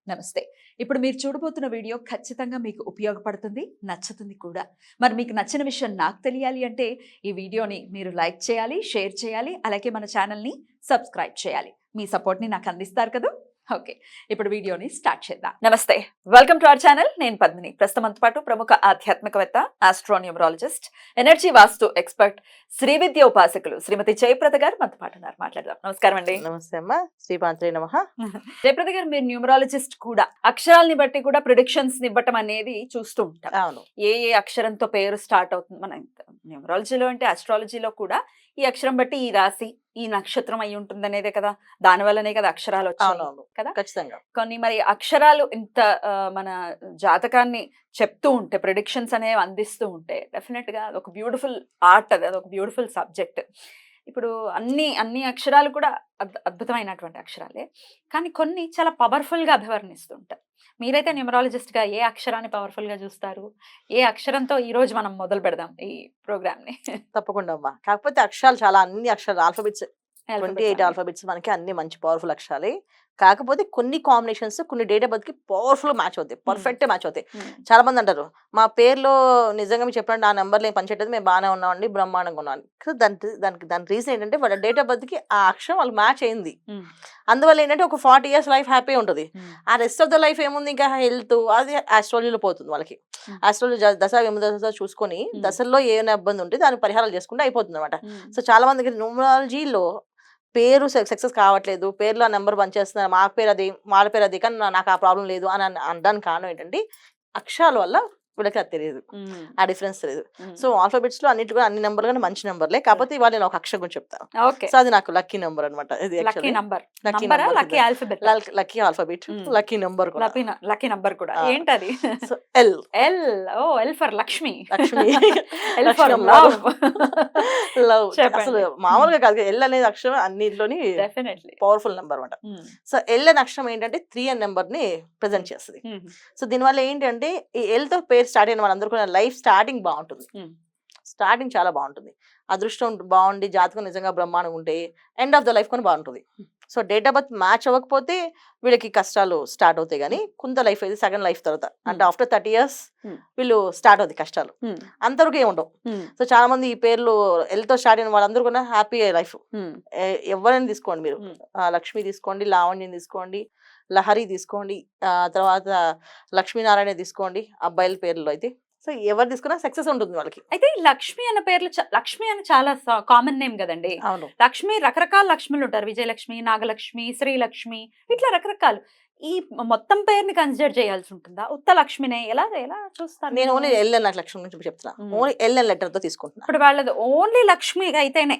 నమస్తే. ఇప్పుడు మీరు చూడబోతున్న వీడియో ఖచ్చితంగా మీకు ఉపయోగపడుతుంది, నచ్చుతుంది కూడా. మరి మీకు నచ్చిన విషయం నాకు తెలియాలి అంటే ఈ వీడియోని మీరు లైక్ చేయాలి, షేర్ చేయాలి, అలాగే మన ఛానల్‌ని సబ్స్క్రైబ్ చేయాలి. మీ సపోర్ట్‌ని నాకు అందిస్తారు కదూ! ఓకే. ఇప్పుడు వీడియోని స్టార్ట్ చేద్దాం. నమస్తే. Welcome to our channel. నేను పద్మిని. ప్రస్తుతం మనతో పాటు ప్రముఖ ఆధ్యాత్మికవేత్త, ఆస్ట్రోన్యూమరాలజిస్ట్, ఎనర్జీ వాస్తు ఎక్స్పర్ట్, శ్రీ విద్య ఉపాసకులు శ్రీమతి జయప్రద గారు మనతో పాటు ఉన్నారు. మాట్లాడదాం. నమస్కారం అండి. నమస్తే అమ్మా. శ్రీమాత్రే నమః. జయప్రద గారు, మీరు న్యూమరాలజిస్ట్ కూడా. అక్షరాలని బట్టి కూడా ప్రిడిక్షన్స్ ఇవ్వటం అనేది చూస్తూ ఉంటాం. అవును. ఏ అక్షరంతో పేరు స్టార్ట్ అవుతుంది మన న్యూమరాలజీలో అంటే ఆస్ట్రాలజీలో కూడా ఈ అక్షరం బట్టి ఈ రాశి, ఈ నక్షత్రం అయి ఉంటుంది అనేదే కదా. దాని వల్లనే కదా అక్షరాలు వచ్చాయి అవునవును. కదా. ఖచ్చితంగా. కొన్ని మరి అక్షరాలు ఇంత మన జాతకాన్ని చెప్తూ ఉంటే, ప్రిడిక్షన్స్ అనేవి అందిస్తూ ఉంటే డెఫినెట్ గా ఒక బ్యూటిఫుల్ ఆర్ట్, అది ఒక బ్యూటిఫుల్ సబ్జెక్ట్. ఇప్పుడు అన్ని అక్షరాలు కూడా అద్భుతమైనటువంటి అక్షరాలే, కానీ కొన్ని చాలా పవర్ఫుల్ గా అభివర్ణిస్తుంటారు. మీరైతే న్యూమరాలజిస్ట్ గా ఏ అక్షరాన్ని పవర్ఫుల్ గా చూస్తారు? ఏ అక్షరంతో ఈ రోజు మనం మొదలు పెడదాం ఈ ప్రోగ్రామ్ ని? తప్పకుండా అమ్మా. కాకపోతే అక్షరాలు చాలా అన్ని అక్షరాలు ఆల్ఫాబెట్స్ 28 ఆల్ఫాబెట్స్ మనకి అన్ని మంచి పవర్ఫుల్ అక్షరాలే. కాకపోతే కొన్ని కాంబినేషన్స్ కొన్ని డేట్ ఆఫ్ బర్త్ కి పవర్ఫుల్ మ్యాచ్ అవుతాయి, పర్ఫెక్ట్ మ్యాచ్ అవుతాయి. చాలా మంది అంటారు మా పేరులో నిజంగా మీరు చెప్పండి ఆ నెంబర్లు ఏం పనిచేయట్లేదు, మేము బాగానే ఉన్నామండి, బ్రహ్మాండంగా ఉన్నాం. దాని రీజన్ ఏంటంటే వాళ్ళ డేట్ ఆఫ్ బర్త్ కి ఆ అక్షరం వాళ్ళు మ్యాచ్ అయింది. అందువల్ల ఏంటంటే ఒక 40 years లైఫ్ హ్యాపీ ఉంటుంది. ఆ రెస్ట్ ఆఫ్ ద లైఫ్ ఏముంది, ఇంకా హెల్త్ అది ఆస్ట్రాలజీలో పోతుంది వాళ్ళకి. ఆస్ట్రాలజీ దశ విమదశ చూసుకొని దశల్లో ఏమైనా ఇబ్బంది ఉంటే దానికి పరిహారాలు చేసుకుంటే అయిపోతుంది అనమాట. సో చాలా మందికి న్యూమరాలజీలో పేరు సక్సెస్ కావట్లేదు, పేర్లో ఆ నెంబర్ పనిచేస్తున్నారు, మా పేరు అది వాళ్ళ పేరు అది, కానీ నాకు ఆ ప్రాబ్లం లేదు అని అనడానికి కారణం ఏంటంటే అక్షరాల వల్ల వీళ్ళకి అది తెలియదు, ఆ డిఫరెన్స్ తెలియదు. సో ఆల్ఫాబెట్స్ లో అన్నిటి కూడా అన్ని నెంబర్లు కానీ మంచి నెంబర్లే. కాకపోతే ఇవాళ నేను ఒక అక్షరం గురించి చెప్తాను. సో అది నాకు లక్కీ నెంబర్ అనమాట. Lucky alphabet, lucky number lucky number కూడా. ఏంటది? So L. L for Lakshmi. Lakshmi. L for love. Love అసలు మామూలుగా కాదు, ఎల్ అనేది అక్షరం అన్నింటిలోని డెఫినెట్లీ పవర్ఫుల్ నెంబర్ అనమాట. సో ఎల్ అనే అక్షరం ఏంటంటే 3 అనే నెంబర్ ని ప్రెజెంట్ చేస్తుంది. సో దీనివల్ల ఏంటంటే ఈ ఎల్ తో పేరు స్టార్ట్ అయిన వాళ్ళందరూ కూడా లైఫ్ స్టార్టింగ్ బాగుంటుంది, స్టార్టింగ్ చాలా బాగుంటుంది. అదృష్టం బాగుండి జాతకం నిజంగా బ్రహ్మాండంగా ఉంటే ఎండ్ ఆఫ్ ద లైఫ్ కూడా బాగుంటుంది. So date of birth match అవ్వకపోతే వీళ్ళకి కష్టాలు స్టార్ట్ అవుతాయి. కానీ కొంత లైఫ్ అయితే సెకండ్ లైఫ్ తర్వాత అంటే ఆఫ్టర్ 30 years వీళ్ళు స్టార్ట్ అవుతాయి కష్టాలు, అంతవరకు ఏముండవు. సో చాలా మంది ఈ పేర్లు ఎల్తో స్టార్ట్ అయిన వాళ్ళందరూ కూడా హ్యాపీ లైఫ్. ఎవరైనా తీసుకోండి, మీరు లక్ష్మి తీసుకోండి, లావణ్యం తీసుకోండి, లహరి తీసుకోండి, తర్వాత లక్ష్మీనారాయణ తీసుకోండి అబ్బాయిల పేర్లలో అయితే. సో ఎవరు తీసుకున్నా సక్సెస్ ఉంటుంది వాళ్ళకి. అయితే లక్ష్మి అన్న పేర్లు లక్ష్మి అని చాలా కామన్ నేమ్ కదండి. అవును. లక్ష్మి రకరకాల లక్ష్మిలు ఉంటారు. విజయలక్ష్మి, నాగలక్ష్మి, శ్రీలక్ష్మి, ఇట్లా రకరకాలు. ఈ మొత్తం పేరుని కన్సిడర్ చేయాల్సి ఉంటుందా? ఉత్త లక్ష్మినే ఎలా ఎలా చూస్తారు? నేను ఓన్లీ ఎల్ అన్న లక్ష్మి గురించి చెప్తున్నా. ఓన్లీ ఎల్ అన్న లెటర్ తో తీసుకుంటున్నా. ఇప్పుడు వాళ్ళది ఓన్లీ లక్ష్మి అయితేనే.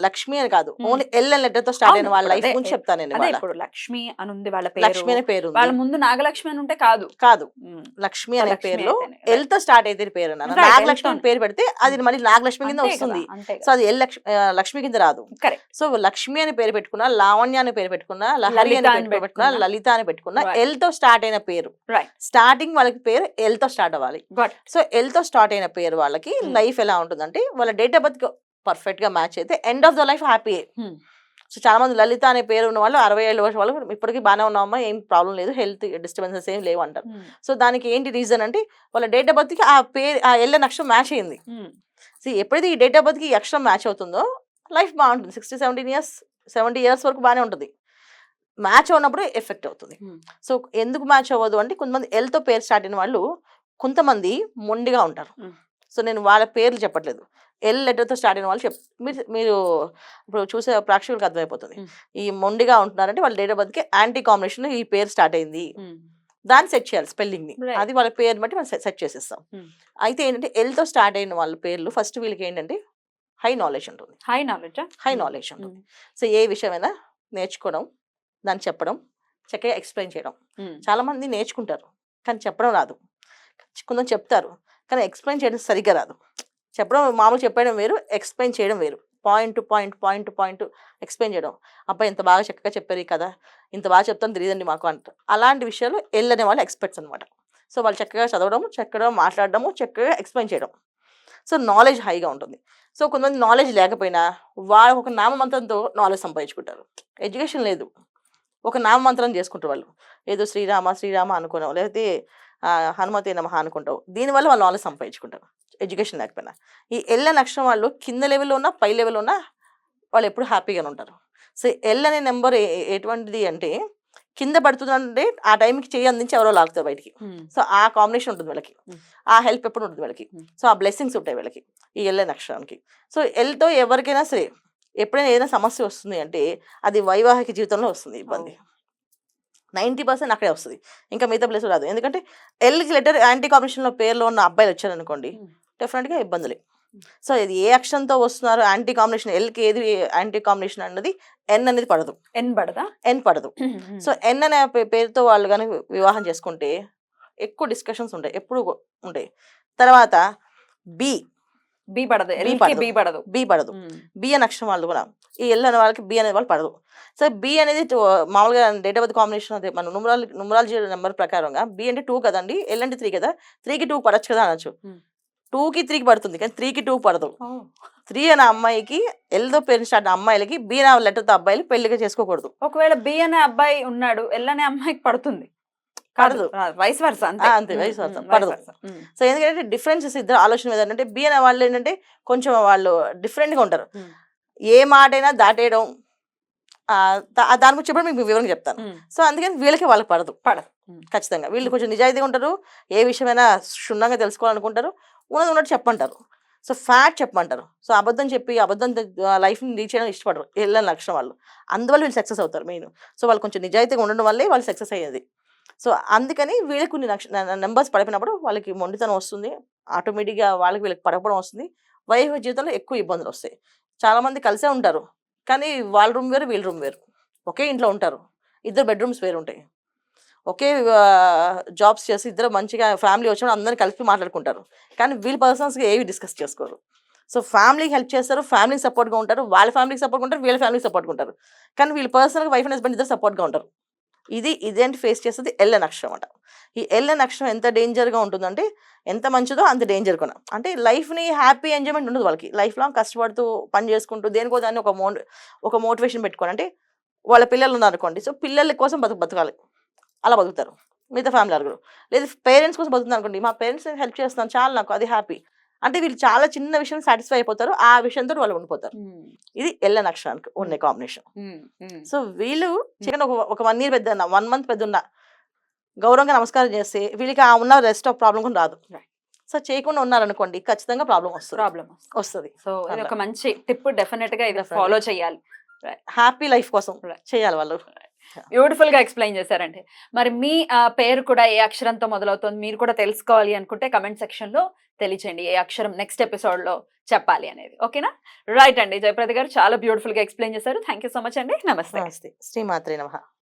లక్ష్మి అని కాదు, ఓన్లీ ఎల్ అన్న లెటర్ తో స్టార్ట్ అయిన వాళ్ళ లైఫ్ గురించి చెప్తాను నేను. ఇప్పుడు లక్ష్మి అని ఉంది వాళ్ళ పేరు, లక్ష్మి అనే పేరు, వాళ్ళ ముందు నాగలక్ష్మి అని ఉంటే కాదు, లక్ష్మి అనే పేరులో ఎల్ తో స్టార్ట్ అయితే పేరు నాగలక్ష్మి అని పేరు పెడితే అది మళ్ళీ నాగలక్ష్మి కింద వస్తుంది. సో అది ఎల్ లక్ష్మి కింద రాదు. సో లక్ష్మి అని పేరు పెట్టుకున్నా, లావణ్య అని పేరు పెట్టుకున్నా, లహరి అని పేరు పెట్టుకున్నా, లలిత అని పెట్టుకున్నా, ఎల్ తో స్టార్ట్ అయిన పేరు స్టార్టింగ్ వాళ్ళకి పేరు ఎల్ తో స్టార్ట్ అవ్వాలి. సో ఎల్ తో స్టార్ట్ అయిన పేరు వాళ్ళకి లైఫ్ ఎలా ఉంటుందంటే వాళ్ళ డేట్ ఆఫ్ బర్త్ పర్ఫెక్ట్ గా మ్యాచ్ అయితే end of the life happy. So చాలా మంది లలిత అనే పేరు ఉన్న వాళ్ళు 67 years వాళ్ళు ఇప్పటికీ బాగానే ఉన్నామా, ఏం ప్రాబ్లం లేదు, హెల్త్ డిస్టర్బెన్సెస్ ఏం లేవు అంటారు. సో దానికి ఏంటి రీజన్ అంటే వాళ్ళ డేట్ ఆఫ్ బర్త్ కి ఆ పేరు ఆ ఎల్ అనే అక్షరం మ్యాచ్ అయింది. సో ఎప్పుడైతే ఈ డేట్ ఆఫ్ బర్త్ కి ఈ అక్షరం మ్యాచ్ అవుతుందో లైఫ్ బాగుంటుంది. 70 years వరకు బాగానే ఉంటుంది. మ్యాచ్ అవునప్పుడు ఎఫెక్ట్ అవుతుంది. సో ఎందుకు మ్యాచ్ అవ్వదు అంటే కొంతమంది ఎల్తో పేరు స్టార్ట్ అయిన వాళ్ళు కొంతమంది మొండిగా ఉంటారు. సో నేను వాళ్ళ పేర్లు చెప్పట్లేదు, ఎల్ లెటర్తో స్టార్ట్ అయిన వాళ్ళు మీరు ఇప్పుడు చూసే ప్రేక్షకులకు అర్థమైపోతుంది. ఈ మొండిగా ఉంటున్నారంటే వాళ్ళ డేట్ ఆఫ్ బర్త్కి యాంటీ కాంబినేషన్ ఈ పేరు స్టార్ట్ అయింది, దాన్ని సెట్ చేయాలి స్పెల్లింగ్ ని. అది వాళ్ళ పేరు బట్టి మనం సెట్ చేసేస్తాం. అయితే ఏంటంటే ఎల్తో స్టార్ట్ అయిన వాళ్ళ పేర్లు ఫస్ట్ వీళ్ళకి ఏంటంటే హై నాలెడ్జ్ ఉంటుంది. హై నాలెడ్జ్ ఉంటుంది. సో ఏ విషయమైనా నేర్చుకోవడం, దాన్ని చెప్పడం, చక్కగా ఎక్స్ప్లెయిన్ చేయడం. చాలా మంది నేర్చుకుంటారు కానీ చెప్పడం రాదు. కొంచెం చెప్తారు కానీ ఎక్స్ప్లెయిన్ చేయడం సరిగ్గా రాదు. చెప్పడం మామూలు చెప్పడం వేరు, ఎక్స్ప్లెయిన్ చేయడం వేరు. పాయింట్ ఎక్స్ప్లెయిన్ చేయడం. అబ్బాయి ఇంత బాగా చక్కగా చెప్పారు కదా, ఇంత బాగా చెప్తాను తెలియదండి మాకు అంటారు. అలాంటి విషయాలు ఎల్ అనే వాళ్ళు ఎక్స్పర్ట్స్ అనమాట. సో వాళ్ళు చక్కగా చదవడం, చక్కగా మాట్లాడడము, చక్కగా ఎక్స్ప్లెయిన్ చేయడం. సో నాలెడ్జ్ హైగా ఉంటుంది. సో కొంతమంది నాలెడ్జ్ లేకపోయినా వాళ్ళు ఒక నామమంత్రంతో నాలెడ్జ్ సంపాదించుకుంటారు. ఎడ్యుకేషన్ లేదు, ఒక నామమంత్రం చేసుకుంటారు వాళ్ళు. ఏదో శ్రీరామ శ్రీరామ అనుకున్నావు, లేకపోతే హనుమతే నమః అనుకుంటావు. దీనివల్ల వాళ్ళు నాలెడ్జ్ సంపాదించుకుంటారు ఎడ్యుకేషన్ లేకపోయినా. ఈ ఎల్ అనే అక్షరం వాళ్ళు కింద లెవెల్లో ఉన్నా పై లెవెల్లో ఉన్నా వాళ్ళు ఎప్పుడు హ్యాపీగానే ఉంటారు. సో ఎల్ అనే నెంబర్ ఎటువంటిది అంటే కింద పడుతుందంటే ఆ టైంకి చెయ్యి అందించి ఎవరో లాగుతారు బయటికి. సో ఆ కాంబినేషన్ ఉంటుంది వీళ్ళకి, ఆ హెల్ప్ ఎప్పుడు ఉంటుంది వీళ్ళకి. సో ఆ బ్లెస్సింగ్స్ ఉంటాయి వీళ్ళకి ఈ ఎల్ అనే అక్షరానికి. సో ఎల్తో ఎవరికైనా సరే ఎప్పుడైనా ఏదైనా సమస్య వస్తుంది అంటే అది వైవాహిక జీవితంలో వస్తుంది ఇబ్బంది. 90% అక్కడే వస్తుంది, ఇంకా మిగతా ప్లేస్ రాదు. ఎందుకంటే ఎల్కి లెటర్ యాంటీ కాంబినేషన్లో పేర్లో ఉన్న అబ్బాయిలు వచ్చారనుకోండి, డెఫినెట్గా ఇబ్బందులే. సో ఇది ఏ అక్షరంతో వస్తున్నారు యాంటీ కాంబినేషన్, ఎల్కి ఏది యాంటీ కాంబినేషన్ అన్నది ఎన్ అనేది పడదు. ఎన్ పడదు. సో ఎన్ అనే పేరుతో వాళ్ళు కానీ వివాహం చేసుకుంటే ఎక్కువ డిస్కషన్స్ ఉంటాయి, ఎప్పుడు ఉంటాయి. తర్వాత బి పడదు. బి అనే అక్షరం వాళ్ళు కూడా ఈ ఎల్ అనే వాళ్ళకి బి అనే వాళ్ళు పడదు. సో బి అనేది మామూలుగా డేట్ ఆఫ్ బర్త్ కాంబినేషన్ అదే మన న్యూమరాలజీ నెంబర్ ప్రకారంగా బి అంటే 2 కదండి, ఎల్ అంటే 3 కదా, 3కి 2 పడచ్చు కదా అనొచ్చు. 2కి 3కి పడుతుంది కానీ 3కి 2 పడదు. 3 అనే అమ్మాయికి ఎల్తో పేరు స్టార్ట్ అమ్మాయిలకి బి అనే లెటర్తో అబ్బాయిలు పెళ్లిగా చేసుకోకూడదు. ఒకవేళ బి అనే అబ్బాయి ఉన్నాడు, ఎల్ అనే అమ్మాయికి పడుతుంది, పడదు. వైస్ వర్సా అంతే, వైస్ వర్సా పడదు. సో ఎందుకంటే డిఫరెన్సెస్ ఇద్దరు ఆలోచన ఏంటంటే బి అనే వాళ్ళు ఏంటంటే కొంచెం వాళ్ళు డిఫరెంట్గా ఉంటారు. ఏ మాటైనా దాటేయడం, దాని గురించి చెప్పడం మీకు వివరంగా చెప్తాను. సో అందుకని వీళ్ళకి వాళ్ళకి పడదు ఖచ్చితంగా. వీళ్ళు కొంచెం నిజాయితీగా ఉంటారు, ఏ విషయమైనా క్షుణ్ణంగా తెలుసుకోవాలనుకుంటారు, ఉన్నట్టు చెప్పంటారు. సో ఫ్యాక్ట్ చెప్పమంటారు. సో అబద్ధం చెప్పి లైఫ్ని రీచ్ చేయడానికి ఇష్టపడరు ఎల్లని లక్షణం వాళ్ళు. అందువల్ల వీళ్ళు సక్సెస్ అవుతారు మెయిన్. సో వాళ్ళు కొంచెం నిజాయితీగా ఉండడం వల్లే వాళ్ళు సక్సెస్ అయ్యేది. సో అందుకని వీళ్ళకి కొన్ని నెంబర్స్ పడిపోయినప్పుడు వాళ్ళకి మొండితనం వస్తుంది, ఆటోమేటిక్గా వీళ్ళకి పడకపోవడం వస్తుంది. వైవాహిక జీవితంలో ఎక్కువ ఇబ్బందులు వస్తాయి. చాలామంది కలిసే ఉంటారు కానీ వాళ్ళ రూమ్ వేరు వీళ్ళ రూమ్ వేరు, ఒకే ఇంట్లో ఉంటారు, ఇద్దరు బెడ్రూమ్స్ వేరు ఉంటాయి, ఒకే జాబ్స్ చేసి ఇద్దరు మంచిగా ఫ్యామిలీ వచ్చినప్పుడు అందరినీ కలిపి మాట్లాడుకుంటారు కానీ వీళ్ళ పర్సన్స్గా ఏవి డిస్కస్ చేసుకోరు. సో ఫ్యామిలీకి హెల్ప్ చేస్తారు, ఫ్యామిలీకి సపోర్ట్గా ఉంటారు, వాళ్ళ ఫ్యామిలీకి సపోర్ట్గా ఉంటారు, వీళ్ళ ఫ్యామిలీకి సపోర్ట్గా ఉంటారు, కానీ వీళ్ళ పర్సనల్గా వైఫ్ అండ్ హస్బెండ్ ఇద్దరు సపోర్ట్గా ఉంటారు. ఇదేంటి ఫేస్ చేస్తుంది ఎల్ అనే అక్షరం అంట. ఈ ఎల్ అనే అక్షరం ఎంత డేంజర్గా ఉంటుందంటే ఎంత మంచిదో అంత డేంజర్ కూడా. అంటే లైఫ్ని హ్యాపీ ఎంజాయ్మెంట్ ఉండదు వాళ్ళకి. లైఫ్ లాంగ్ కష్టపడుతూ పని చేసుకుంటూ దేనికో దాన్ని ఒక మోటివేషన్ పెట్టుకోండి. అంటే వాళ్ళ పిల్లలు ఉన్నారనుకోండి, సో పిల్లల కోసం బతకాలి, అలా బతుకుతారు. మిగతా ఫ్యామిలీ అరుగురు. లేదు పేరెంట్స్ కోసం బతుకుతారు అనుకోండి, మా పేరెంట్స్ హెల్ప్ చేస్తాను చాలు నాకు అది హ్యాపీ అంటే వీళ్ళు చాలా చిన్న విషయం సాటిస్ఫై అయిపోతారు, ఆ విషయంతో వాళ్ళు ఉండిపోతారు. ఇది ఎల్ అనే అక్షరానికి ఉన్న కాంబినేషన్. సో వీళ్ళు చికెన్ ఒక 1 year పెద్ద 1 month పెద్ద ఉన్న గౌరవంగా నమస్కారం చేస్తే వీళ్ళకి ఆ ఉన్న రెస్ట్ ఆఫ్ ప్రాబ్లం కూడా రాదు. సో చేయకుండా ఉన్నారనుకోండి ఖచ్చితంగా ప్రాబ్లం వస్తుంది. సో ఇది ఒక మంచి టిప్, డెఫినెట్ గా ఇది ఫాలో చేయాలి. హ్యాపీ లైఫ్ కోసం చేయాలి వాళ్ళు. బ్యూటిఫుల్ గా ఎక్స్ప్లెయిన్ చేశారండి. మరి మీ పేరు కూడా ఏ అక్షరంతో మొదలవుతుంది మీరు కూడా తెలుసుకోవాలి అనుకుంటే కమెంట్ సెక్షన్ లో తెలియచేయండి, ఏ అక్షరం నెక్స్ట్ ఎపిసోడ్ లో చెప్పాలి అనేది. ఓకేనా? రైట్ అండి, జయప్రద గారు చాలా బ్యూటిఫుల్ గా ఎక్స్ప్లెయిన్ చేశారు. థ్యాంక్ యూ సో మచ్ అండి. నమస్తే. శ్రీమాత్రే నమః.